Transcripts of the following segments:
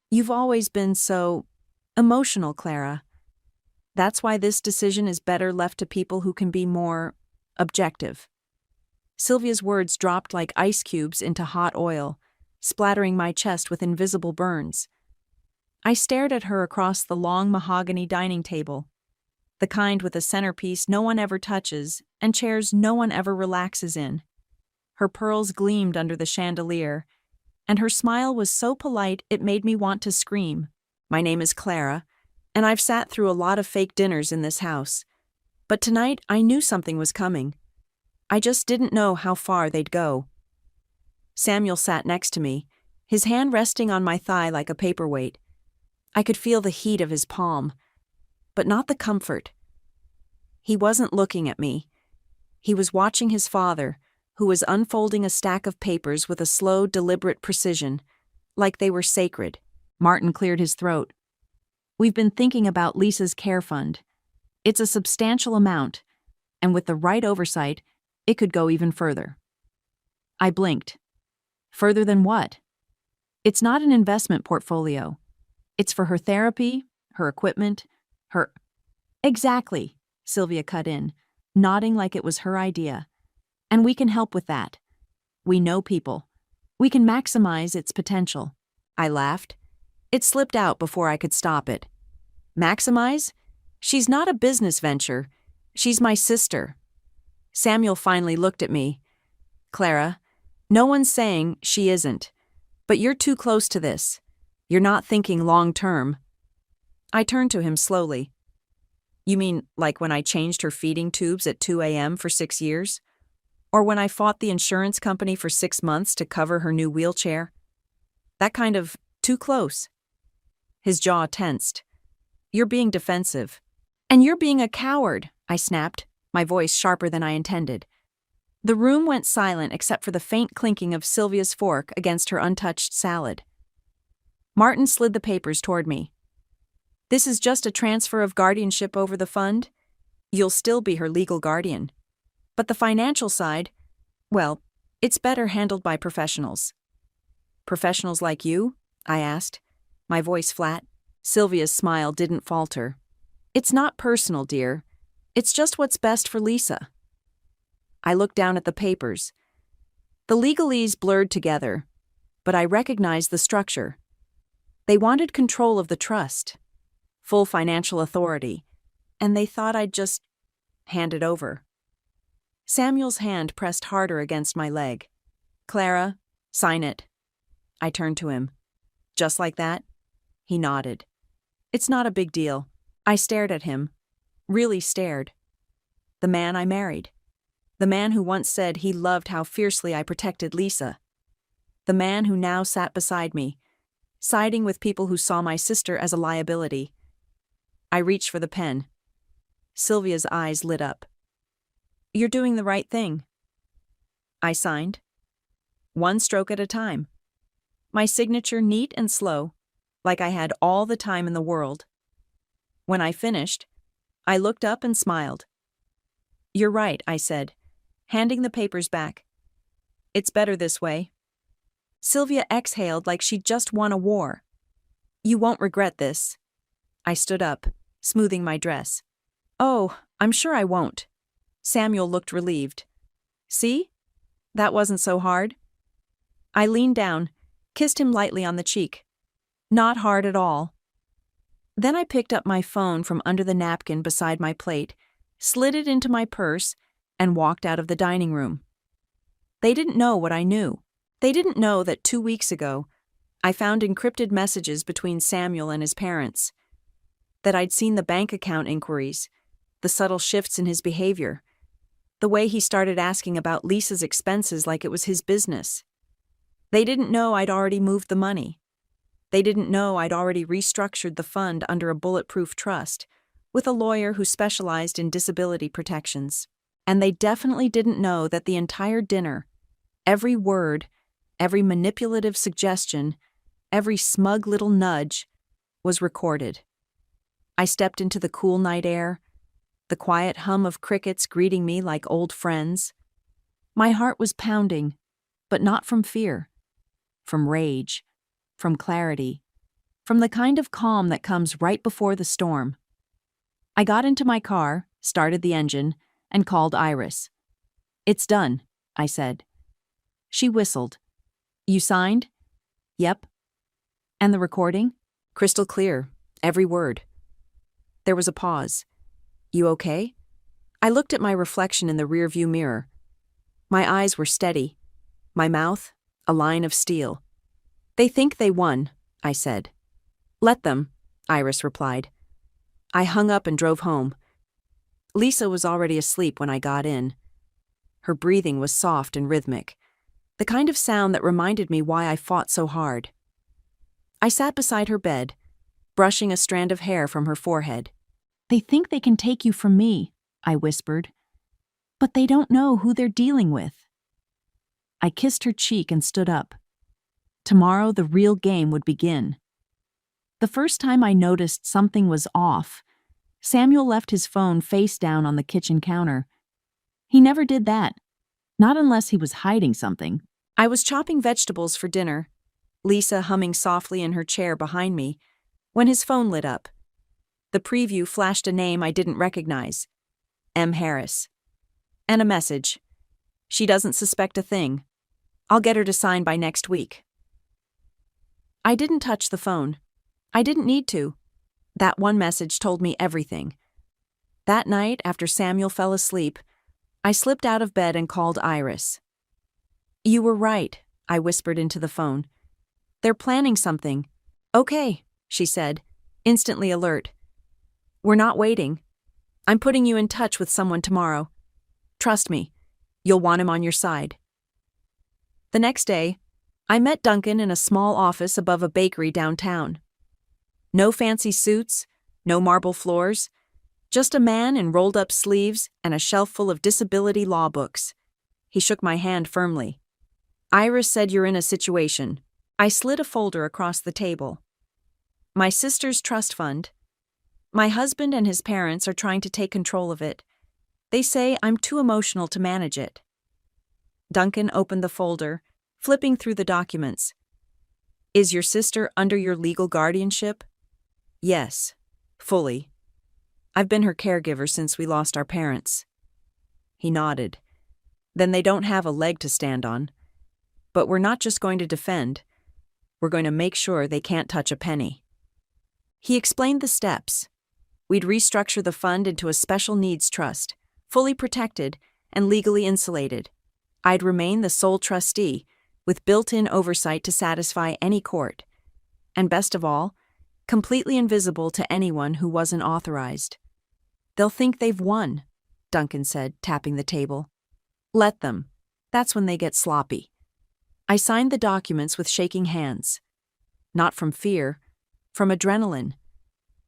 You've always been so emotional, Clara. That's why this decision is better left to people who can be more objective. Sylvia's words dropped like ice cubes into hot oil, splattering my chest with invisible burns. I stared at her across the long mahogany dining table, the kind with a centerpiece no one ever touches and chairs no one ever relaxes in. Her pearls gleamed under the chandelier, and her smile was so polite it made me want to scream. My name is Clara, and I've sat through a lot of fake dinners in this house. But tonight I knew something was coming. I just didn't know how far they'd go. Samuel sat next to me, his hand resting on my thigh like a paperweight. I could feel the heat of his palm, but not the comfort. He wasn't looking at me. He was watching his father, who was unfolding a stack of papers with a slow, deliberate precision, like they were sacred. Martin cleared his throat. We've been thinking about Lisa's care fund. It's a substantial amount, and with the right oversight, it could go even further. I blinked. Further than what? It's not an investment portfolio. It's for her therapy, her equipment, her... Exactly, Sylvia cut in, nodding like it was her idea. And we can help with that. We know people. We can maximize its potential. I laughed. It slipped out before I could stop it. Maximize? She's not a business venture. She's my sister. Samuel finally looked at me. Clara, no one's saying she isn't, but you're too close to this. You're not thinking long term. I turned to him slowly. You mean like when I changed her feeding tubes at 2 a.m. for 6 years? Or when I fought the insurance company for 6 months to cover her new wheelchair? That kind of too close. His jaw tensed. You're being defensive. And you're being a coward, I snapped, my voice sharper than I intended. The room went silent except for the faint clinking of Sylvia's fork against her untouched salad. Martin slid the papers toward me. This is just a transfer of guardianship over the fund. You'll still be her legal guardian. But the financial side, well, it's better handled by professionals. Professionals like you? I asked, my voice flat. Sylvia's smile didn't falter. It's not personal, dear. It's just what's best for Lisa. I looked down at the papers. The legalese blurred together, but I recognized the structure. They wanted control of the trust, full financial authority, and they thought I'd just hand it over. Samuel's hand pressed harder against my leg. Clara, sign it. I turned to him. Just like that? He nodded. It's not a big deal. I stared at him. Really stared. The man I married. The man who once said he loved how fiercely I protected Lisa. The man who now sat beside me, siding with people who saw my sister as a liability. I reached for the pen. Sylvia's eyes lit up. You're doing the right thing. I signed. One stroke at a time. My signature neat and slow, like I had all the time in the world. When I finished, I looked up and smiled. You're right, I said, handing the papers back. It's better this way. Sylvia exhaled like she'd just won a war. You won't regret this. I stood up, smoothing my dress. Oh, I'm sure I won't. Samuel looked relieved. See? That wasn't so hard. I leaned down, kissed him lightly on the cheek. Not hard at all. Then I picked up my phone from under the napkin beside my plate, slid it into my purse, and walked out of the dining room. They didn't know what I knew. They didn't know that 2 weeks ago, I found encrypted messages between Samuel and his parents, that I'd seen the bank account inquiries, the subtle shifts in his behavior, the way he started asking about Lisa's expenses like it was his business. They didn't know I'd already moved the money. They didn't know I'd already restructured the fund under a bulletproof trust, with a lawyer who specialized in disability protections. And they definitely didn't know that the entire dinner, every word, every manipulative suggestion, every smug little nudge, was recorded. I stepped into the cool night air, the quiet hum of crickets greeting me like old friends. My heart was pounding, but not from fear, from rage, from clarity, from the kind of calm that comes right before the storm. I got into my car, started the engine, and called Iris. "It's done," I said. She whistled. "You signed?" "Yep." "And the recording?" "Crystal clear, every word." There was a pause. "You okay?" I looked at my reflection in the rearview mirror. My eyes were steady, my mouth a line of steel. "They think they won," I said. "Let them," Iris replied. I hung up and drove home. Lisa was already asleep when I got in. Her breathing was soft and rhythmic, the kind of sound that reminded me why I fought so hard. I sat beside her bed, brushing a strand of hair from her forehead. "They think they can take you from me," I whispered. "But they don't know who they're dealing with." I kissed her cheek and stood up. Tomorrow the real game would begin. The first time I noticed something was off, Samuel left his phone face down on the kitchen counter. He never did that, not unless he was hiding something. I was chopping vegetables for dinner, Lisa humming softly in her chair behind me, when his phone lit up. The preview flashed a name I didn't recognize, M. Harris. And a message. "She doesn't suspect a thing. I'll get her to sign by next week." I didn't touch the phone. I didn't need to. That one message told me everything. That night, after Samuel fell asleep, I slipped out of bed and called Iris. "You were right," I whispered into the phone. "They're planning something." "Okay," she said, instantly alert. "We're not waiting. I'm putting you in touch with someone tomorrow. Trust me, you'll want him on your side." The next day, I met Duncan in a small office above a bakery downtown. No fancy suits, no marble floors, just a man in rolled-up sleeves and a shelf full of disability law books. He shook my hand firmly. "Iris said you're in a situation." I slid a folder across the table. "My sister's trust fund. My husband and his parents are trying to take control of it. They say I'm too emotional to manage it." Duncan opened the folder, flipping through the documents. "Is your sister under your legal guardianship?" "Yes, fully. I've been her caregiver since we lost our parents." He nodded. "Then they don't have a leg to stand on. But we're not just going to defend. We're going to make sure they can't touch a penny." He explained the steps. We'd restructure the fund into a special needs trust, fully protected and legally insulated. I'd remain the sole trustee, with built-in oversight to satisfy any court. And best of all, completely invisible to anyone who wasn't authorized. "They'll think they've won," Duncan said, tapping the table. "Let them. That's when they get sloppy." I signed the documents with shaking hands. Not from fear, from adrenaline.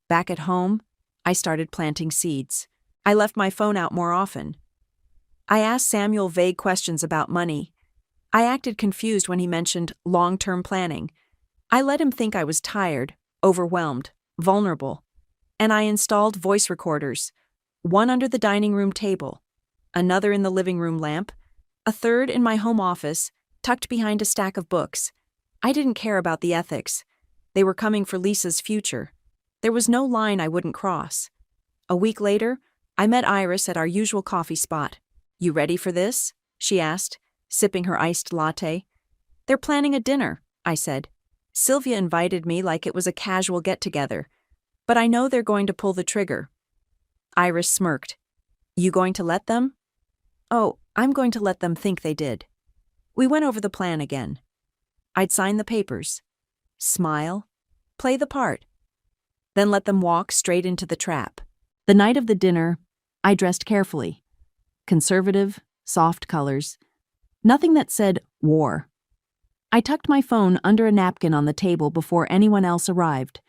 Back at home, I started planting seeds. I left my phone out more often. I asked Samuel vague questions about money. I acted confused when he mentioned long-term planning. I let him think I was tired, overwhelmed, vulnerable. And I installed voice recorders, one under the dining room table, another in the living room lamp, a third in my home office, tucked behind a stack of books. I didn't care about the ethics. They were coming for Lisa's future. There was no line I wouldn't cross. A week later, I met Iris at our usual coffee spot. "You ready for this?" she asked, sipping her iced latte. "They're planning a dinner," I said. "Sylvia invited me like it was a casual get-together, but I know they're going to pull the trigger." Iris smirked. "You going to let them?" "Oh, I'm going to let them think they did." We went over the plan again. I'd sign the papers, smile, play the part, then let them walk straight into the trap. The night of the dinner, I dressed carefully. Conservative, soft colors. Nothing that said war. I tucked my phone under a napkin on the table before anyone else arrived.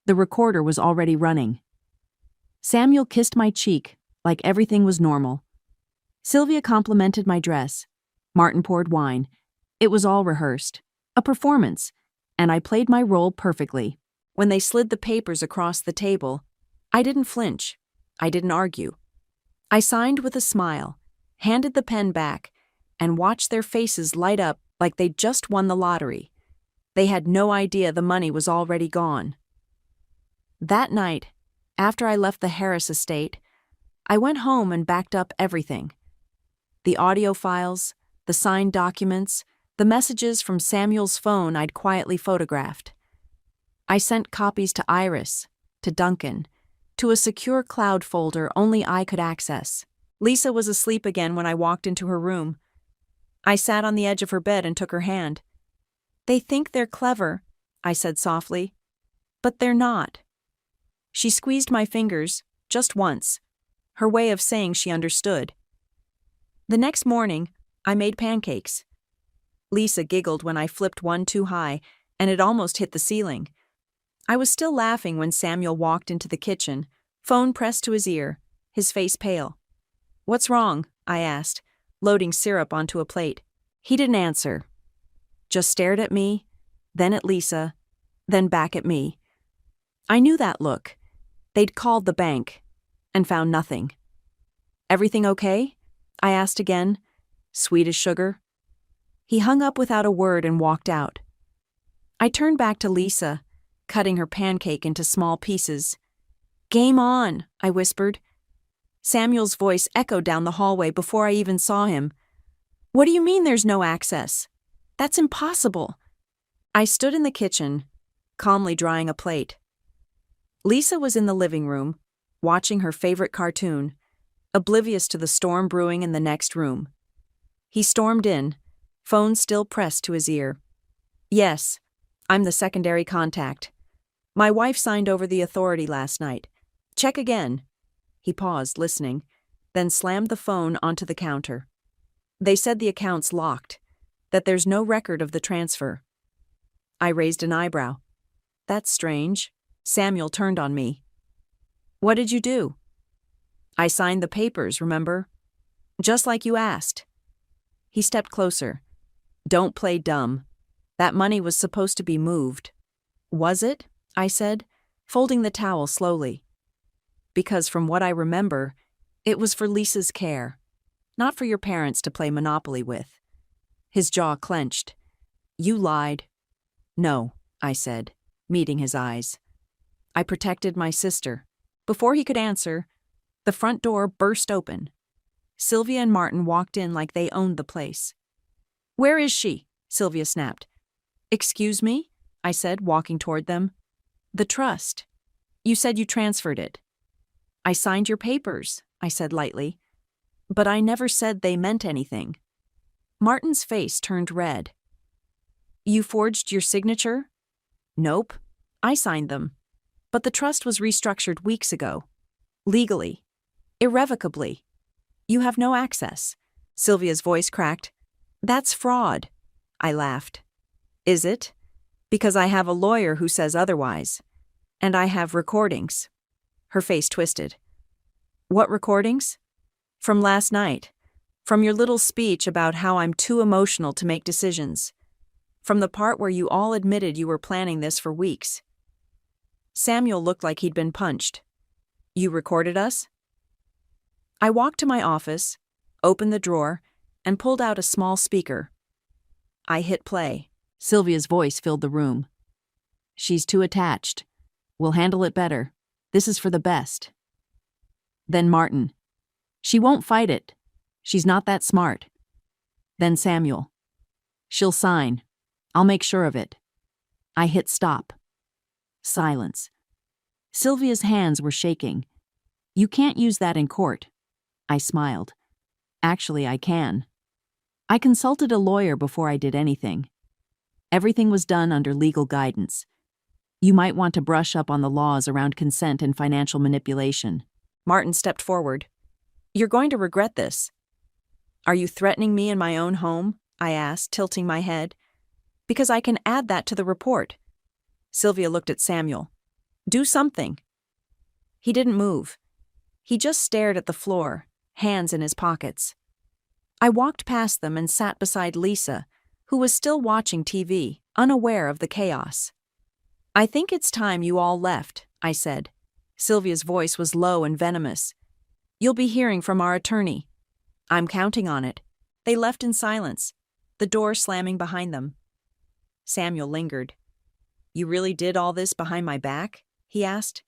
The recorder was already running. Samuel kissed my cheek like everything was normal. Sylvia complimented my dress. Martin poured wine. It was all rehearsed. A performance, and I played my role perfectly. When they slid the papers across the table, I didn't flinch. I didn't argue. I signed with a smile, handed the pen back, and watched their faces light up like they'd just won the lottery. They had no idea the money was already gone. That night, after I left the Harris estate, I went home and backed up everything. The audio files, the signed documents, the messages from Samuel's phone I'd quietly photographed. I sent copies to Iris, to Duncan, to a secure cloud folder only I could access. Lisa was asleep again when I walked into her room. I sat on the edge of her bed and took her hand. "They think they're clever," I said softly, "but they're not." She squeezed my fingers, just once, her way of saying she understood. The next morning, I made pancakes. Lisa giggled when I flipped one too high, and it almost hit the ceiling. I was still laughing when Samuel walked into the kitchen, phone pressed to his ear, his face pale. "What's wrong?" I asked, loading syrup onto a plate. He didn't answer. Just stared at me, then at Lisa, then back at me. I knew that look. They'd called the bank and found nothing. "Everything okay?" I asked again, sweet as sugar. He hung up without a word and walked out. I turned back to Lisa, cutting her pancake into small pieces. "Game on," I whispered. Samuel's voice echoed down the hallway before I even saw him. "What do you mean there's no access? That's impossible." I stood in the kitchen, calmly drying a plate. Lisa was in the living room, watching her favorite cartoon, oblivious to the storm brewing in the next room. He stormed in, phone still pressed to his ear. "Yes, I'm the secondary contact. My wife signed over the authority last night. Check again." He paused, listening, then slammed the phone onto the counter. "They said the account's locked, that there's no record of the transfer." I raised an eyebrow. "That's strange." Samuel turned on me. "What did you do?" "I signed the papers, remember? Just like you asked." He stepped closer. "Don't play dumb. That money was supposed to be moved." "Was it?" I said, folding the towel slowly. "Because from what I remember, it was for Lisa's care, not for your parents to play Monopoly with." His jaw clenched. "You lied." "No," I said, meeting his eyes. "I protected my sister." Before he could answer, the front door burst open. Sylvia and Martin walked in like they owned the place. "Where is she?" Sylvia snapped. "Excuse me?" I said, walking toward them. "The trust. You said you transferred it." "I signed your papers," I said lightly. "But I never said they meant anything." Martin's face turned red. "You forged your signature?" "Nope. I signed them. But the trust was restructured weeks ago. Legally. Irrevocably. You have no access." Sylvia's voice cracked. "That's fraud." I laughed. "Is it? Because I have a lawyer who says otherwise. And I have recordings." Her face twisted. "What recordings?" "From last night. From your little speech about how I'm too emotional to make decisions. From the part where you all admitted you were planning this for weeks." Samuel looked like he'd been punched. "You recorded us?" I walked to my office, opened the drawer, and pulled out a small speaker. I hit play. Sylvia's voice filled the room. "She's too attached. We'll handle it better. This is for the best." Then Martin. "She won't fight it. She's not that smart." Then Samuel. "She'll sign. I'll make sure of it." I hit stop. Silence. Sylvia's hands were shaking. "You can't use that in court." I smiled. "Actually, I can. I consulted a lawyer before I did anything. Everything was done under legal guidance. You might want to brush up on the laws around consent and financial manipulation." Martin stepped forward. "You're going to regret this." "Are you threatening me in my own home?" I asked, tilting my head. "Because I can add that to the report." Sylvia looked at Samuel. "Do something." He didn't move. He just stared at the floor, hands in his pockets. I walked past them and sat beside Lisa, who was still watching TV, unaware of the chaos. "I think it's time you all left," I said. Sylvia's voice was low and venomous. "You'll be hearing from our attorney." "I'm counting on it." They left in silence, the door slamming behind them. Samuel lingered. You really did all this behind my back? He asked.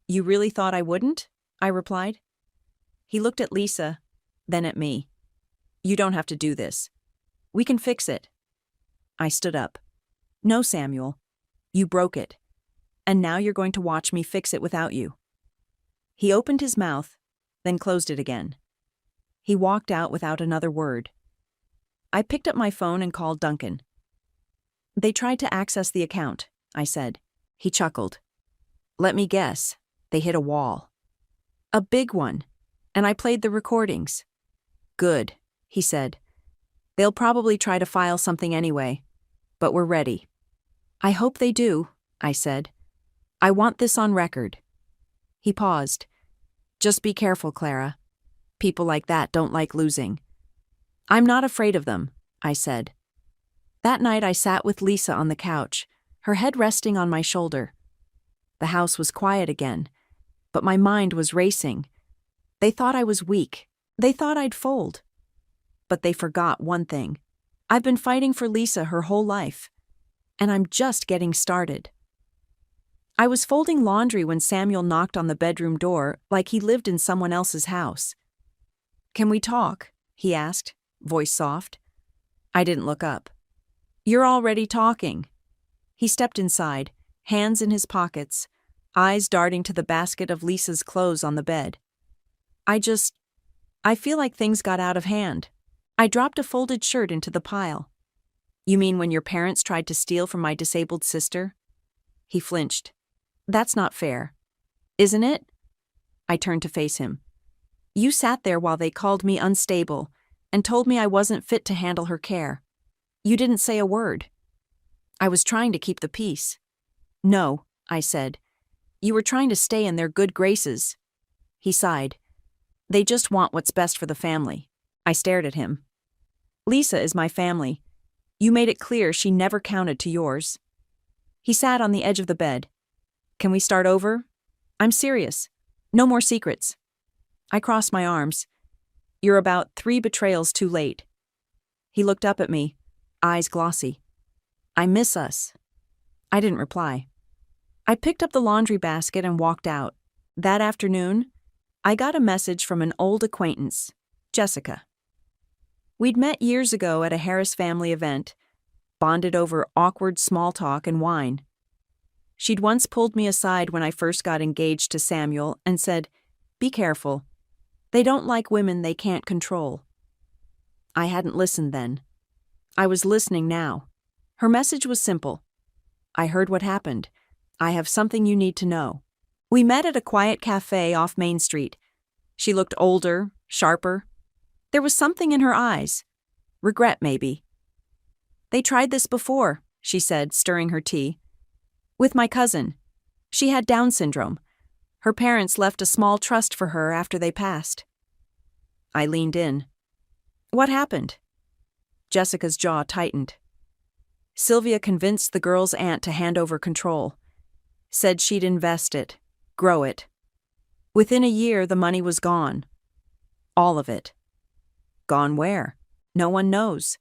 You really thought I wouldn't? I replied. He looked at Lisa, then at me. You don't have to do this. We can fix it. I stood up. No, Samuel. You broke it. And now you're going to watch me fix it without you. He opened his mouth, then closed it again. He walked out without another word. I picked up my phone and called Duncan. They tried to access the account, I said. He chuckled. Let me guess. They hit a wall. A big one. And I played the recordings. Good, he said. They'll probably try to file something anyway. But we're ready. I hope they do, I said. I want this on record. He paused. Just be careful, Clara. People like that don't like losing. I'm not afraid of them, I said. That night I sat with Lisa on the couch, her head resting on my shoulder. The house was quiet again, but my mind was racing. They thought I was weak. They thought I'd fold. But they forgot one thing. I've been fighting for Lisa her whole life, and I'm just getting started. I was folding laundry when Samuel knocked on the bedroom door like he lived in someone else's house. Can we talk? He asked, voice soft. I didn't look up. You're already talking. He stepped inside, hands in his pockets, eyes darting to the basket of Lisa's clothes on the bed. I feel like things got out of hand. I dropped a folded shirt into the pile. You mean when your parents tried to steal from my disabled sister? He flinched. That's not fair. Isn't it? I turned to face him. You sat there while they called me unstable and told me I wasn't fit to handle her care. You didn't say a word. I was trying to keep the peace. No, I said. You were trying to stay in their good graces. He sighed. They just want what's best for the family. I stared at him. Lisa is my family. You made it clear she never counted to yours. He sat on the edge of the bed. Can we start over? I'm serious. No more secrets. I crossed my arms. You're about 3 betrayals too late. He looked up at me, eyes glossy. I miss us. I didn't reply. I picked up the laundry basket and walked out. That afternoon, I got a message from an old acquaintance, Jessica. We'd met years ago at a Harris family event, bonded over awkward small talk and wine. She'd once pulled me aside when I first got engaged to Samuel and said, "Be careful. They don't like women they can't control." I hadn't listened then. I was listening now. Her message was simple. I heard what happened. I have something you need to know. We met at a quiet cafe off Main Street. She looked older, sharper. There was something in her eyes. Regret, maybe. They tried this before, she said, stirring her tea. With my cousin. She had Down syndrome. Her parents left a small trust for her after they passed. I leaned in. What happened? Jessica's jaw tightened. Sylvia convinced the girl's aunt to hand over control. Said she'd invest it, grow it. Within a year, the money was gone. All of it. Gone where? No one knows.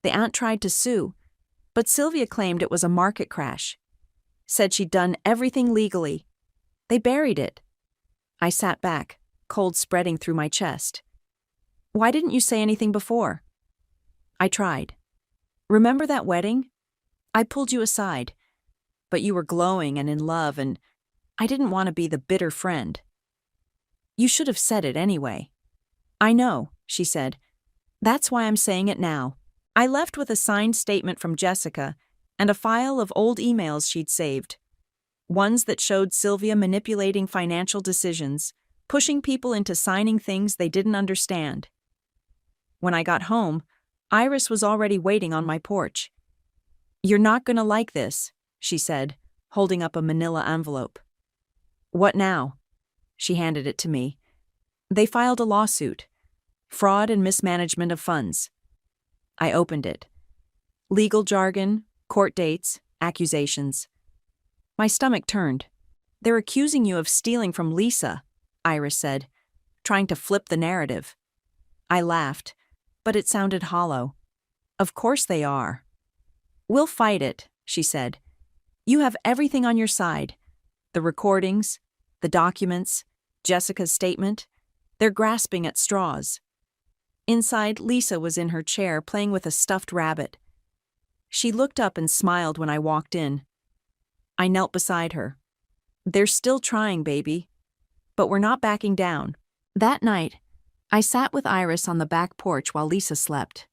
The aunt tried to sue, but Sylvia claimed it was a market crash. Said she'd done everything legally. They buried it. I sat back, cold spreading through my chest. Why didn't you say anything before? I tried. Remember that wedding? I pulled you aside, but you were glowing and in love, and I didn't want to be the bitter friend. You should have said it anyway. I know, she said. That's why I'm saying it now. I left with a signed statement from Jessica and a file of old emails she'd saved. Ones that showed Sylvia manipulating financial decisions, pushing people into signing things they didn't understand. When I got home, Iris was already waiting on my porch. You're not going to like this, she said, holding up a manila envelope. What now? She handed it to me. They filed a lawsuit. Fraud and mismanagement of funds. I opened it. Legal jargon, court dates, accusations. My stomach turned. They're accusing you of stealing from Lisa, Iris said, trying to flip the narrative. I laughed, but it sounded hollow. Of course they are. "We'll fight it," she said. "You have everything on your side. The recordings, the documents, Jessica's statement. They're grasping at straws." Inside, Lisa was in her chair playing with a stuffed rabbit. She looked up and smiled when I walked in. I knelt beside her. "They're still trying, baby. But we're not backing down." That night, I sat with Iris on the back porch while Lisa slept.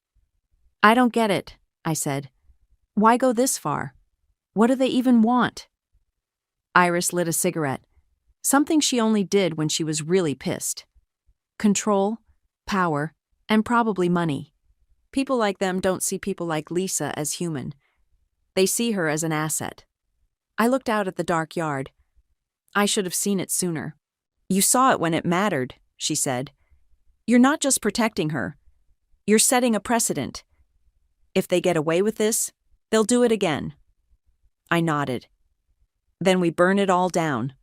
"I don't get it," I said. "Why go this far? What do they even want?" Iris lit a cigarette, something she only did when she was really pissed. Control, power, and probably money. People like them don't see people like Lisa as human. They see her as an asset. I looked out at the dark yard. I should have seen it sooner. "You saw it when it mattered," she said. "You're not just protecting her. You're setting a precedent. If they get away with this, they'll do it again." I nodded. "Then we burn it all down."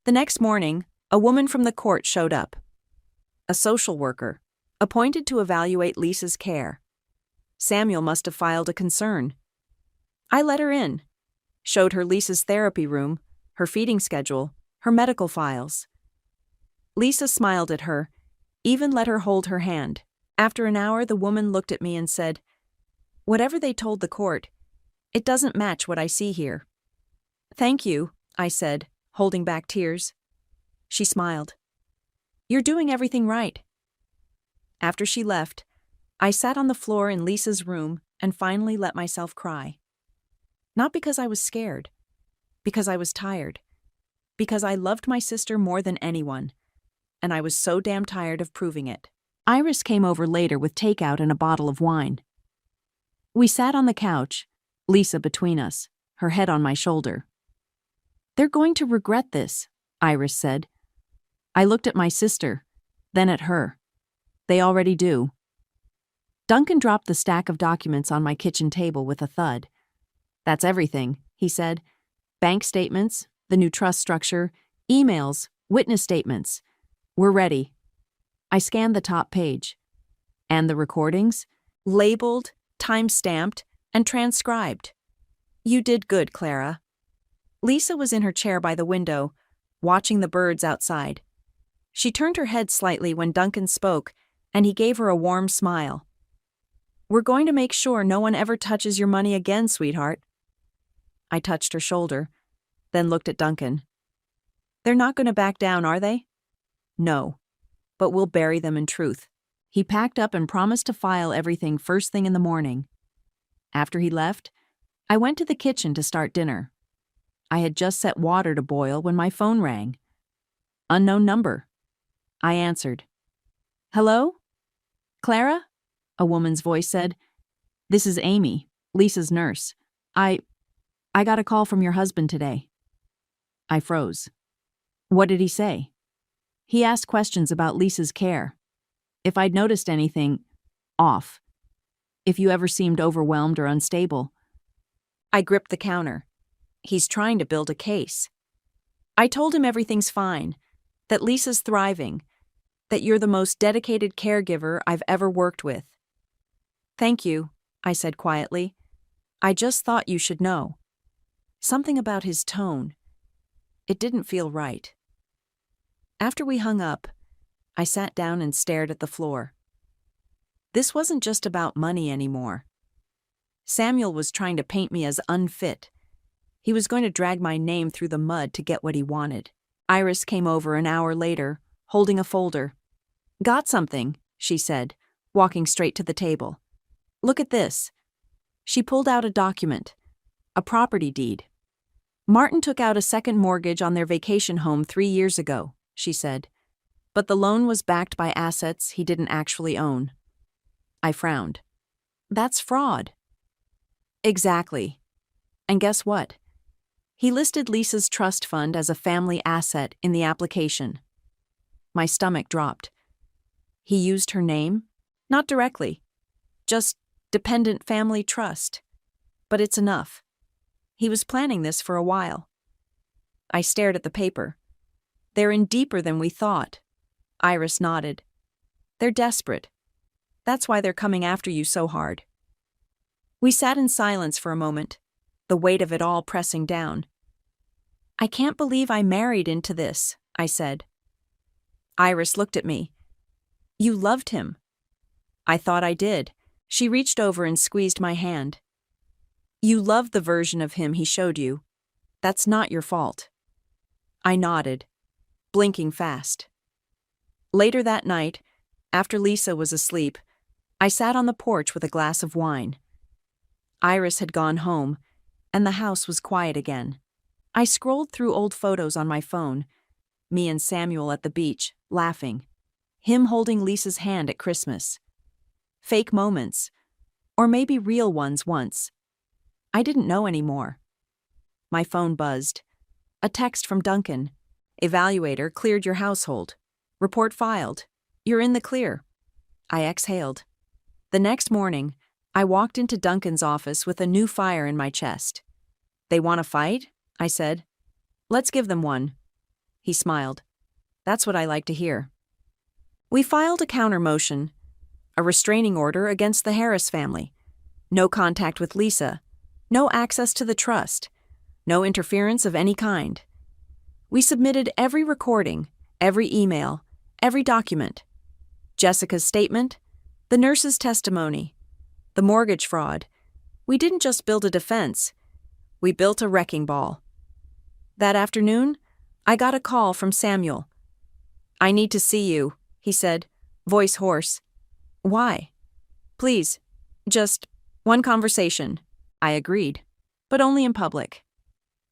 The next morning, a woman from the court showed up. A social worker, appointed to evaluate Lisa's care. Samuel must have filed a concern. I let her in, showed her Lisa's therapy room, her feeding schedule, her medical files. Lisa smiled at her, even let her hold her hand. After an hour, the woman looked at me and said, "Whatever they told the court, it doesn't match what I see here." "Thank you," I said, holding back tears. She smiled. "You're doing everything right." After she left, I sat on the floor in Lisa's room and finally let myself cry. Not because I was scared, because I was tired, because I loved my sister more than anyone, and I was so damn tired of proving it. Iris came over later with takeout and a bottle of wine. We sat on the couch, Lisa between us, her head on my shoulder. "They're going to regret this," Iris said. I looked at my sister, then at her. "They already do." Duncan dropped the stack of documents on my kitchen table with a thud. "That's everything," he said. "Bank statements, the new trust structure, emails, witness statements. We're ready." I scanned the top page. And the recordings? Labeled, time-stamped, and transcribed. "You did good, Clara." Lisa was in her chair by the window, watching the birds outside. She turned her head slightly when Duncan spoke, and he gave her a warm smile. "We're going to make sure no one ever touches your money again, sweetheart." I touched her shoulder, then looked at Duncan. "They're not going to back down, are they?" "No, but we'll bury them in truth." He packed up and promised to file everything first thing in the morning. After he left, I went to the kitchen to start dinner. I had just set water to boil when my phone rang. Unknown number. I answered. "Hello? Clara?" a woman's voice said. "This is Amy, Lisa's nurse. I got a call from your husband today." I froze. "What did he say?" "He asked questions about Lisa's care. If I'd noticed anything off. If you ever seemed overwhelmed or unstable." I gripped the counter. He's trying to build a case. I told him everything's fine, that Lisa's thriving, that you're the most dedicated caregiver I've ever worked with. "Thank you," I said quietly. "I just thought you should know." Something about his tone. It didn't feel right. After we hung up, I sat down and stared at the floor. This wasn't just about money anymore. Samuel was trying to paint me as unfit. He was going to drag my name through the mud to get what he wanted. Iris came over an hour later, holding a folder. "Got something," she said, walking straight to the table. "Look at this." She pulled out a document, a property deed. "Martin took out a second mortgage on their vacation home 3 years ago," she said. "But the loan was backed by assets he didn't actually own." I frowned. "That's fraud." "Exactly. And guess what? He listed Lisa's trust fund as a family asset in the application." My stomach dropped. He used her name? Not directly. Just dependent family trust. But it's enough. He was planning this for a while. I stared at the paper. "They're in deeper than we thought." Iris nodded. "They're desperate. That's why they're coming after you so hard." We sat in silence for a moment, the weight of it all pressing down. "I can't believe I married into this," I said. Iris looked at me. "You loved him." "I thought I did." She reached over and squeezed my hand. "You loved the version of him he showed you. That's not your fault." I nodded, blinking fast. Later that night, after Lisa was asleep, I sat on the porch with a glass of wine. Iris had gone home, and the house was quiet again. I scrolled through old photos on my phone, me and Samuel at the beach, laughing, him holding Lisa's hand at Christmas. Fake moments, or maybe real ones once. I didn't know anymore. My phone buzzed. A text from Duncan. "Evaluator cleared your household. Report filed. You're in the clear." I exhaled. The next morning, I walked into Duncan's office with a new fire in my chest. "They want to fight?" I said. "Let's give them one." He smiled. "That's what I like to hear." We filed a counter motion, a restraining order against the Harris family. No contact with Lisa. No access to the trust. No interference of any kind. We submitted every recording, every email, every document. Jessica's statement, the nurse's testimony, the mortgage fraud. We didn't just build a defense. We built a wrecking ball. That afternoon, I got a call from Samuel. "I need to see you," he said, voice hoarse. "Why?" "Please, just one conversation." I agreed, but only in public.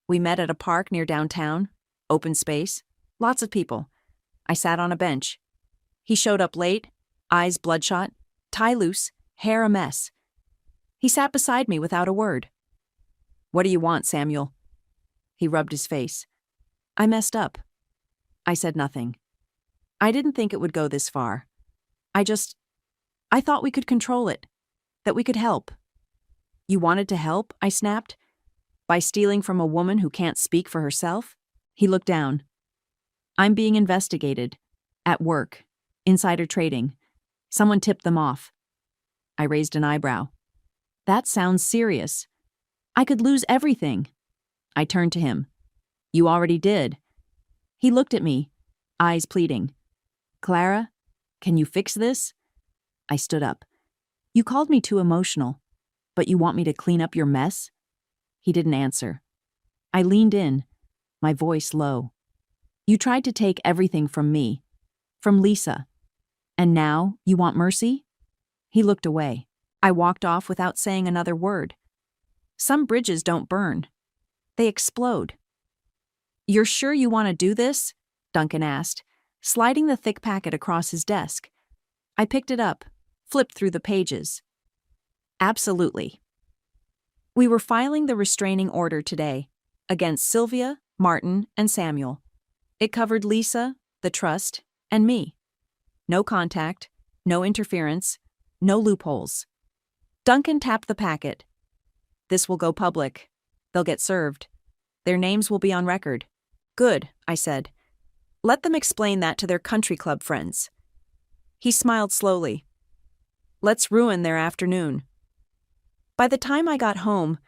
We met at a park near downtown, open space, lots of people. I sat on a bench. He showed up late, eyes bloodshot, tie loose, hair a mess. He sat beside me without a word. "What do you want, Samuel?" He rubbed his face. "I messed up." I said nothing. I didn't think it would go this far. I thought we could control it, that we could help. "You wanted to help?" I snapped. "By stealing from a woman who can't speak for herself?" He looked down. "I'm being investigated. At work. Insider trading. Someone tipped them off." I raised an eyebrow. "That sounds serious. I could lose everything." I turned to him. "You already did." He looked at me, eyes pleading. "Clara, can you fix this?" I stood up. "You called me too emotional, but you want me to clean up your mess?" He didn't answer. I leaned in, my voice low. "You tried to take everything from me, from Lisa. And now you want mercy?" He looked away. I walked off without saying another word. Some bridges don't burn. They explode. "You're sure you want to do this?" Duncan asked, sliding the thick packet across his desk. I picked it up, flipped through the pages. "Absolutely." We were filing the restraining order today, against Sylvia, Martin, and Samuel. It covered Lisa, the trust, and me. No contact, no interference, no loopholes. Duncan tapped the packet. "This will go public. They'll get served. Their names will be on record." "Good," I said. "Let them explain that to their country club friends." He smiled slowly. "Let's ruin their afternoon." By the time I got home,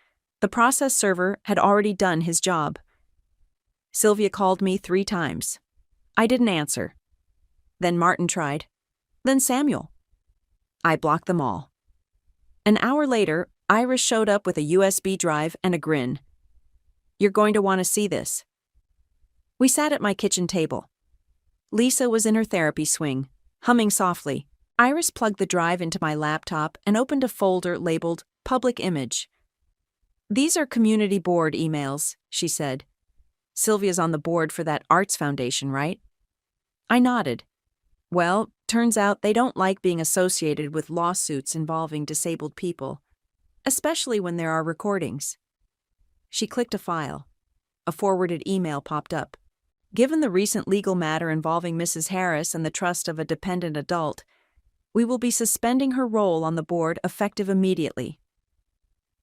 the process server had already done his job. Sylvia called me 3 times. I didn't answer. Then Martin tried. Then Samuel. I blocked them all. An hour later, Iris showed up with a USB drive and a grin. "You're going to want to see this." We sat at my kitchen table. Lisa was in her therapy swing, humming softly. Iris plugged the drive into my laptop and opened a folder labeled Public Image. "These are community board emails," she said. "Sylvia's on the board for that arts foundation, right?" I nodded. "Well, turns out they don't like being associated with lawsuits involving disabled people, especially when there are recordings." She clicked a file. A forwarded email popped up. "Given the recent legal matter involving Mrs. Harris and the trust of a dependent adult, we will be suspending her role on the board effective immediately."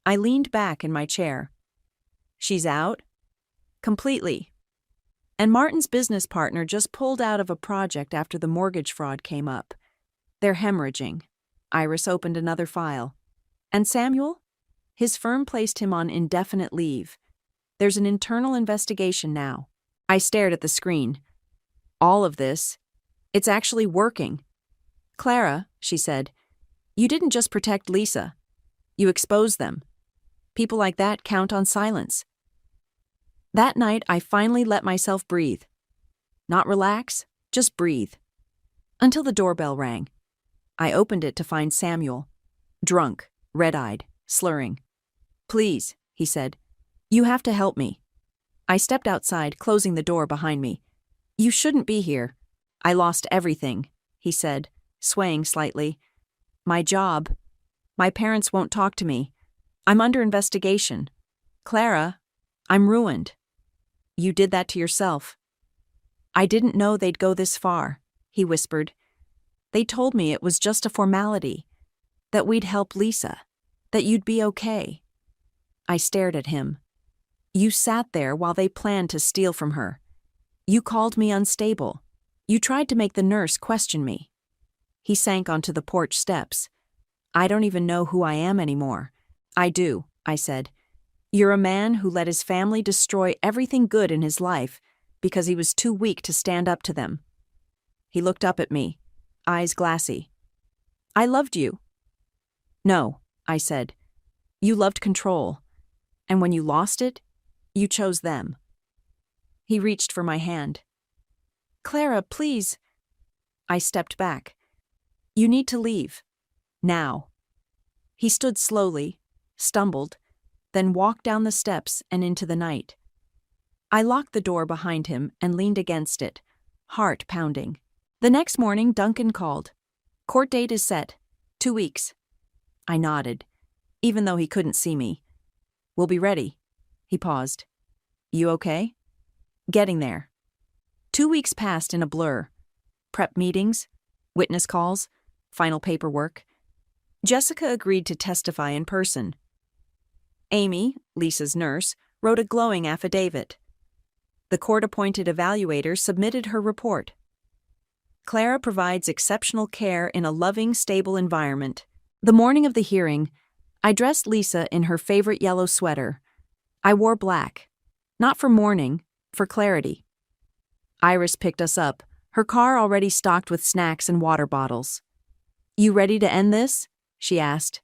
I leaned back in my chair. "She's out?" "Completely. And Martin's business partner just pulled out of a project after the mortgage fraud came up. They're hemorrhaging." Iris opened another file. "And Samuel? His firm placed him on indefinite leave. There's an internal investigation now. I stared at the screen. All of this, it's actually working. Clara, she said, you didn't just protect Lisa. You exposed them. People like that count on silence. That night, I finally let myself breathe. Not relax, just breathe. Until the doorbell rang. I opened it to find Samuel. Drunk, red-eyed, slurring. Please, he said. You have to help me. I stepped outside, closing the door behind me. You shouldn't be here. I lost everything, he said, swaying slightly. My job. My parents won't talk to me. I'm under investigation. Clara, I'm ruined. You did that to yourself. I didn't know they'd go this far, he whispered. They told me it was just a formality, that we'd help Lisa, that you'd be okay. I stared at him. You sat there while they planned to steal from her. You called me unstable. You tried to make the nurse question me. He sank onto the porch steps. I don't even know who I am anymore. I do, I said. You're a man who let his family destroy everything good in his life because he was too weak to stand up to them. He looked up at me, eyes glassy. I loved you. No, I said. You loved control. And when you lost it, you chose them. He reached for my hand. Clara, please. I stepped back. You need to leave. Now. He stood slowly, stumbled, then walked down the steps and into the night. I locked the door behind him and leaned against it, heart pounding. The next morning, Duncan called. Court date is set. 2 weeks. I nodded, even though he couldn't see me. We'll be ready. He paused. You okay? Getting there. 2 weeks passed in a blur. Prep meetings, witness calls, final paperwork. Jessica agreed to testify in person. Amy, Lisa's nurse, wrote a glowing affidavit. The court-appointed evaluator submitted her report. Clara provides exceptional care in a loving, stable environment. The morning of the hearing, I dressed Lisa in her favorite yellow sweater. I wore black. Not for mourning, for clarity. Iris picked us up, her car already stocked with snacks and water bottles. You ready to end this? She asked.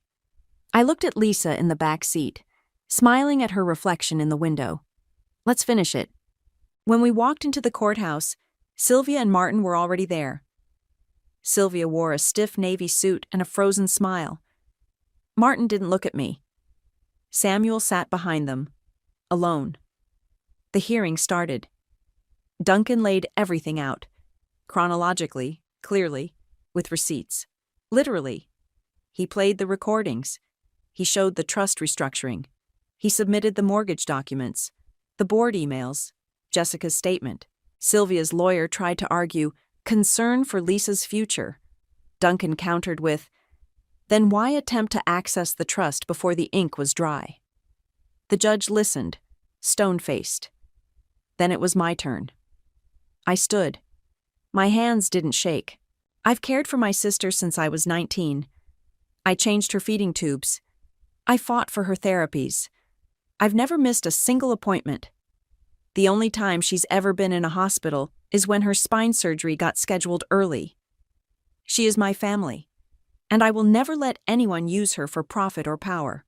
I looked at Lisa in the back seat, smiling at her reflection in the window. Let's finish it. When we walked into the courthouse, Sylvia and Martin were already there. Sylvia wore a stiff navy suit and a frozen smile. Martin didn't look at me. Samuel sat behind them, alone. The hearing started. Duncan laid everything out, chronologically, clearly, with receipts. Literally. He played the recordings. He showed the trust restructuring. He submitted the mortgage documents, the board emails, Jessica's statement. Sylvia's lawyer tried to argue concern for Lisa's future. Duncan countered with, then why attempt to access the trust before the ink was dry? The judge listened, stone-faced. Then it was my turn. I stood. My hands didn't shake. I've cared for my sister since I was 19. I changed her feeding tubes. I fought for her therapies. I've never missed a single appointment. The only time she's ever been in a hospital is when her spine surgery got scheduled early. She is my family, and I will never let anyone use her for profit or power.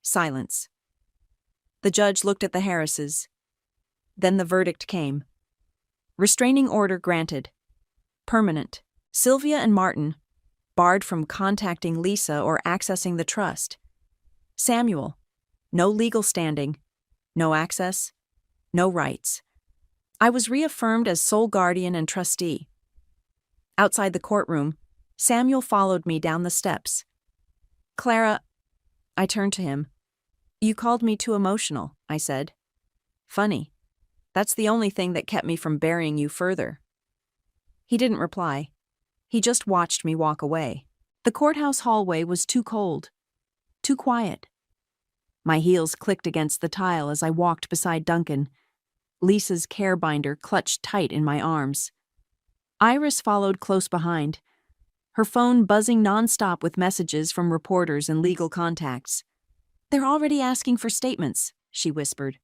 Silence. The judge looked at the Harrises. Then the verdict came. Restraining order granted. Permanent. Sylvia and Martin, barred from contacting Lisa or accessing the trust. Samuel, no legal standing, no access, no rights. I was reaffirmed as sole guardian and trustee. Outside the courtroom, Samuel followed me down the steps. Clara, I turned to him. You called me too emotional, I said. Funny. That's the only thing that kept me from burying you further. He didn't reply. He just watched me walk away. The courthouse hallway was too cold, too quiet. My heels clicked against the tile as I walked beside Duncan. Lisa's care binder clutched tight in my arms. Iris followed close behind, her phone buzzing nonstop with messages from reporters and legal contacts. They're already asking for statements, she whispered.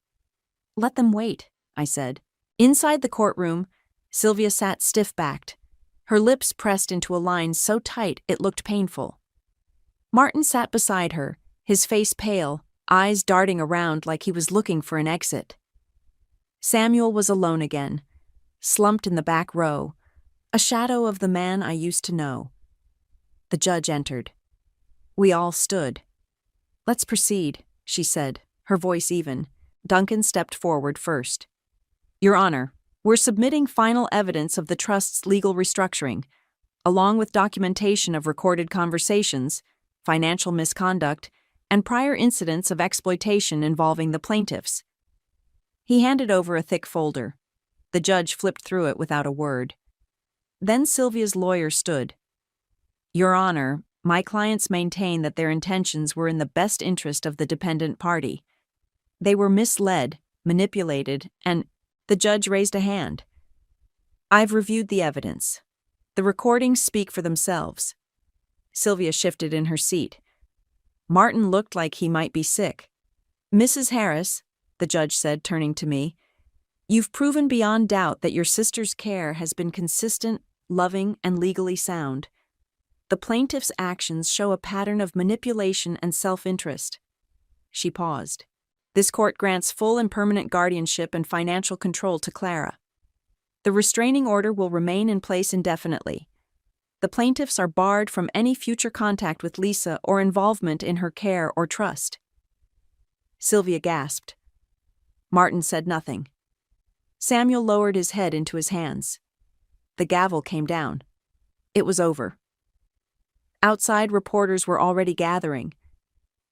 Let them wait, I said. Inside the courtroom, Sylvia sat stiff-backed, her lips pressed into a line so tight it looked painful. Martin sat beside her, his face pale, eyes darting around like he was looking for an exit. Samuel was alone again, slumped in the back row, a shadow of the man I used to know. The judge entered. We all stood. Let's proceed, she said, her voice even. Duncan stepped forward first. Your Honor, we're submitting final evidence of the trust's legal restructuring, along with documentation of recorded conversations, financial misconduct, and prior incidents of exploitation involving the plaintiffs. He handed over a thick folder. The judge flipped through it without a word. Then Sylvia's lawyer stood. Your Honor, my clients maintain that their intentions were in the best interest of the dependent party. They were misled, manipulated, and the judge raised a hand. I've reviewed the evidence. The recordings speak for themselves. Sylvia shifted in her seat. Martin looked like he might be sick. Mrs. Harris, the judge said, turning to me, you've proven beyond doubt that your sister's care has been consistent, loving, and legally sound. The plaintiff's actions show a pattern of manipulation and self-interest. She paused. This court grants full and permanent guardianship and financial control to Clara. The restraining order will remain in place indefinitely. The plaintiffs are barred from any future contact with Lisa or involvement in her care or trust. Sylvia gasped. Martin said nothing. Samuel lowered his head into his hands. The gavel came down. It was over. Outside, reporters were already gathering.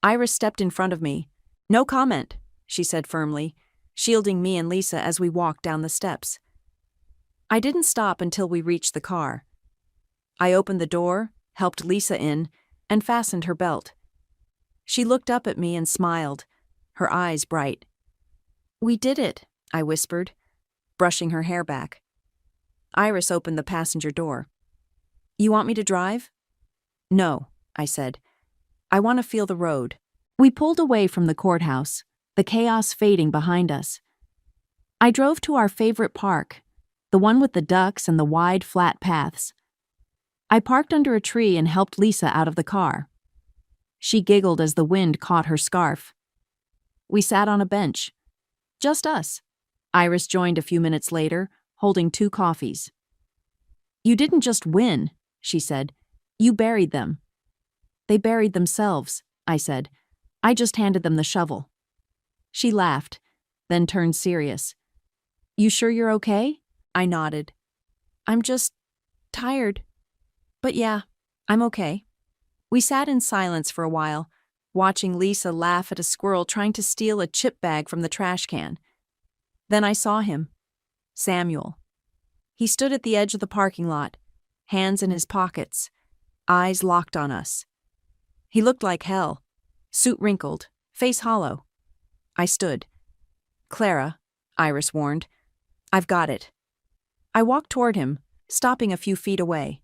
Iris stepped in front of me. No comment, she said firmly, shielding me and Lisa as we walked down the steps. I didn't stop until we reached the car. I opened the door, helped Lisa in, and fastened her belt. She looked up at me and smiled, her eyes bright. We did it, I whispered, brushing her hair back. Iris opened the passenger door. You want me to drive? No, I said. I want to feel the road. We pulled away from the courthouse, the chaos fading behind us. I drove to our favorite park, the one with the ducks and the wide, flat paths. I parked under a tree and helped Lisa out of the car. She giggled as the wind caught her scarf. We sat on a bench. Just us. Iris joined a few minutes later, holding 2 coffees. You didn't just win, she said. You buried them. They buried themselves, I said. I just handed them the shovel. She laughed, then turned serious. You sure you're okay? I nodded. I'm just tired. But yeah, I'm okay. We sat in silence for a while, watching Lisa laugh at a squirrel trying to steal a chip bag from the trash can. Then I saw him. Samuel. He stood at the edge of the parking lot, hands in his pockets, eyes locked on us. He looked like hell, suit wrinkled, face hollow. I stood. Clara, Iris warned, I've got it. I walked toward him, stopping a few feet away.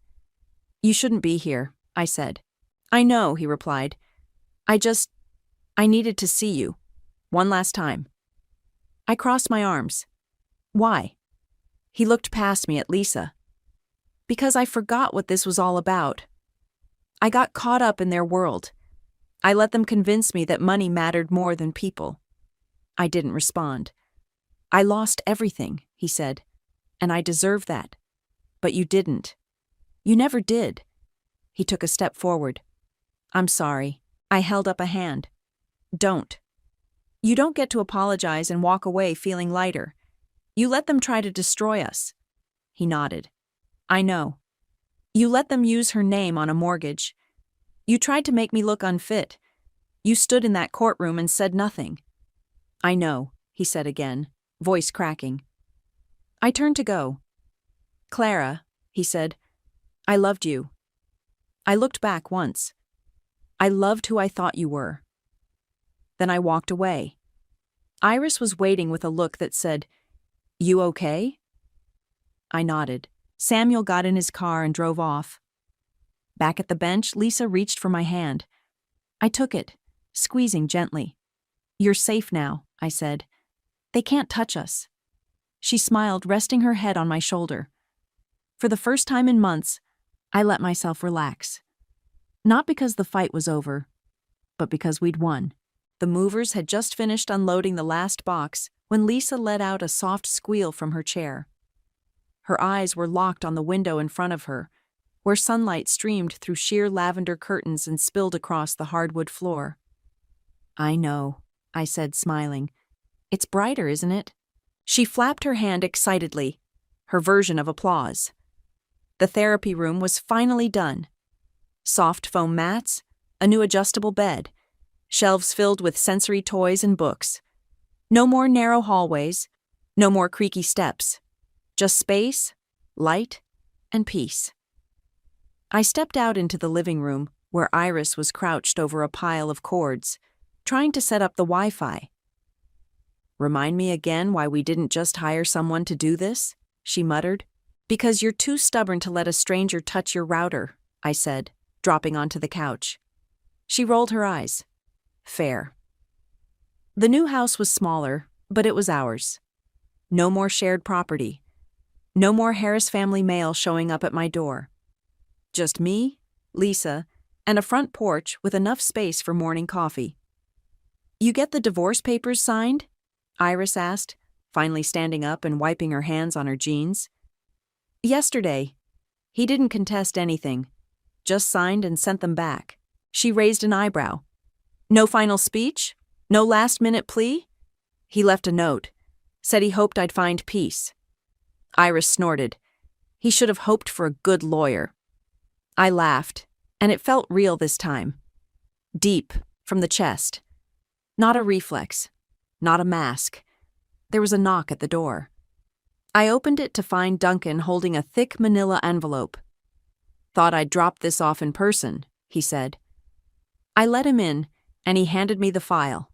You shouldn't be here, I said. I know, he replied. I needed to see you. One last time. I crossed my arms. Why? He looked past me at Lisa. Because I forgot what this was all about. I got caught up in their world. I let them convince me that money mattered more than people. I didn't respond. I lost everything, he said, and I deserve that. But you didn't. You never did. He took a step forward. I'm sorry. I held up a hand. Don't. You don't get to apologize and walk away feeling lighter. You let them try to destroy us. He nodded. I know. You let them use her name on a mortgage. You tried to make me look unfit. You stood in that courtroom and said nothing. I know, he said again, voice cracking. I turned to go. Clara, he said, I loved you. I looked back once. I loved who I thought you were. Then I walked away. Iris was waiting with a look that said, You okay? I nodded. Samuel got in his car and drove off. Back at the bench, Lisa reached for my hand. I took it, squeezing gently. "You're safe now," I said. "They can't touch us." She smiled, resting her head on my shoulder. For the first time in months, I let myself relax. Not because the fight was over, but because we'd won. The movers had just finished unloading the last box when Lisa let out a soft squeal from her chair. Her eyes were locked on the window in front of her, where sunlight streamed through sheer lavender curtains and spilled across the hardwood floor. "I know," I said, smiling. "It's brighter, isn't it?" She flapped her hand excitedly, her version of applause. The therapy room was finally done. Soft foam mats, a new adjustable bed, shelves filled with sensory toys and books. No more narrow hallways, no more creaky steps. Just space, light, and peace. I stepped out into the living room, where Iris was crouched over a pile of cords, trying to set up the Wi-Fi. "Remind me again why we didn't just hire someone to do this?" she muttered. "Because you're too stubborn to let a stranger touch your router," I said, dropping onto the couch. She rolled her eyes. "Fair." The new house was smaller, but it was ours. No more shared property. No more Harris family mail showing up at my door. Just me, Lisa, and a front porch with enough space for morning coffee. "You get the divorce papers signed?" Iris asked, finally standing up and wiping her hands on her jeans. "Yesterday." He didn't contest anything, just signed and sent them back. She raised an eyebrow. "No final speech? No last-minute plea?" He left a note. Said he hoped I'd find peace. Iris snorted. He should have hoped for a good lawyer. I laughed, and it felt real this time. Deep, from the chest. Not a reflex. Not a mask. There was a knock at the door. I opened it to find Duncan holding a thick manila envelope. "Thought I'd drop this off in person," he said. I let him in, and he handed me the file.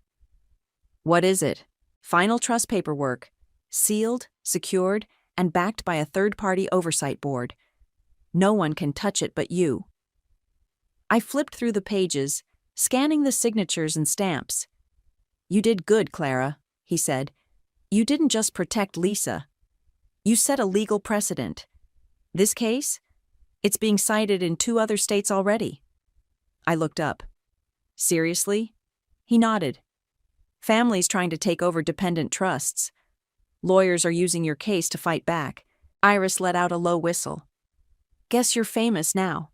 "What is it?" "Final trust paperwork. Sealed, secured, and backed by a third-party oversight board. No one can touch it but you." I flipped through the pages, scanning the signatures and stamps. "You did good, Clara," he said. "You didn't just protect Lisa. You set a legal precedent. This case? It's being cited in 2 other states already." I looked up. "Seriously?" He nodded. "Families trying to take over dependent trusts. Lawyers are using your case to fight back." Iris let out a low whistle. "Guess you're famous now."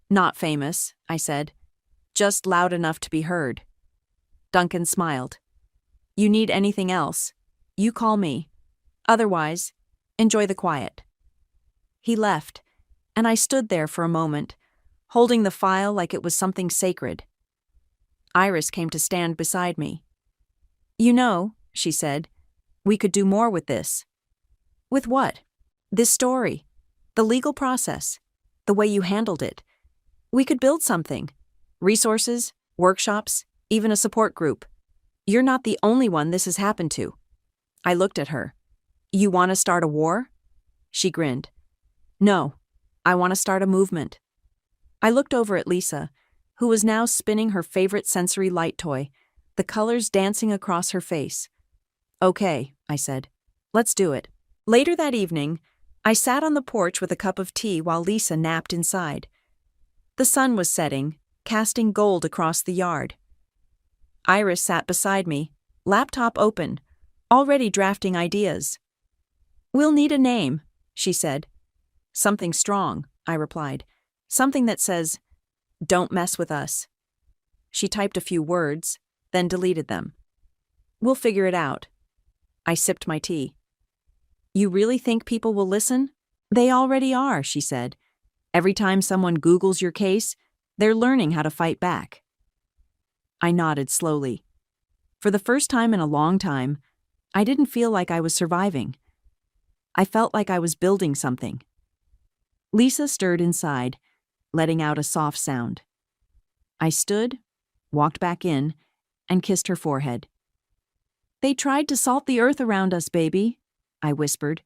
"Not famous," I said. "Just loud enough to be heard." Duncan smiled. "You need anything else? You call me. Otherwise, enjoy the quiet." He left, and I stood there for a moment, holding the file like it was something sacred. Iris came to stand beside me. "You know," she said, "we could do more with this." "With what?" "This story. The legal process. The way you handled it. We could build something. Resources, workshops, even a support group. You're not the only one this has happened to." I looked at her. "You want to start a war?" She grinned. "No, I want to start a movement." I looked over at Lisa, who was now spinning her favorite sensory light toy, the colors dancing across her face. "Okay," I said. "Let's do it." Later that evening, I sat on the porch with a cup of tea while Lisa napped inside. The sun was setting, casting gold across the yard. Iris sat beside me, laptop open, already drafting ideas. "We'll need a name," she said. "Something strong," I replied. "Something that says, 'Don't mess with us.'" She typed a few words, then deleted them. "We'll figure it out." I sipped my tea. "You really think people will listen?" "They already are," she said. "Every time someone Googles your case, they're learning how to fight back." I nodded slowly. For the first time in a long time, I didn't feel like I was surviving. I felt like I was building something. Lisa stirred inside, letting out a soft sound. I stood, walked back in, and kissed her forehead. "They tried to salt the earth around us, baby," I whispered.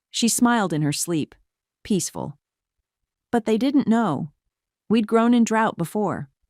She smiled in her sleep, peaceful. "But they didn't know. We'd grown in drought before."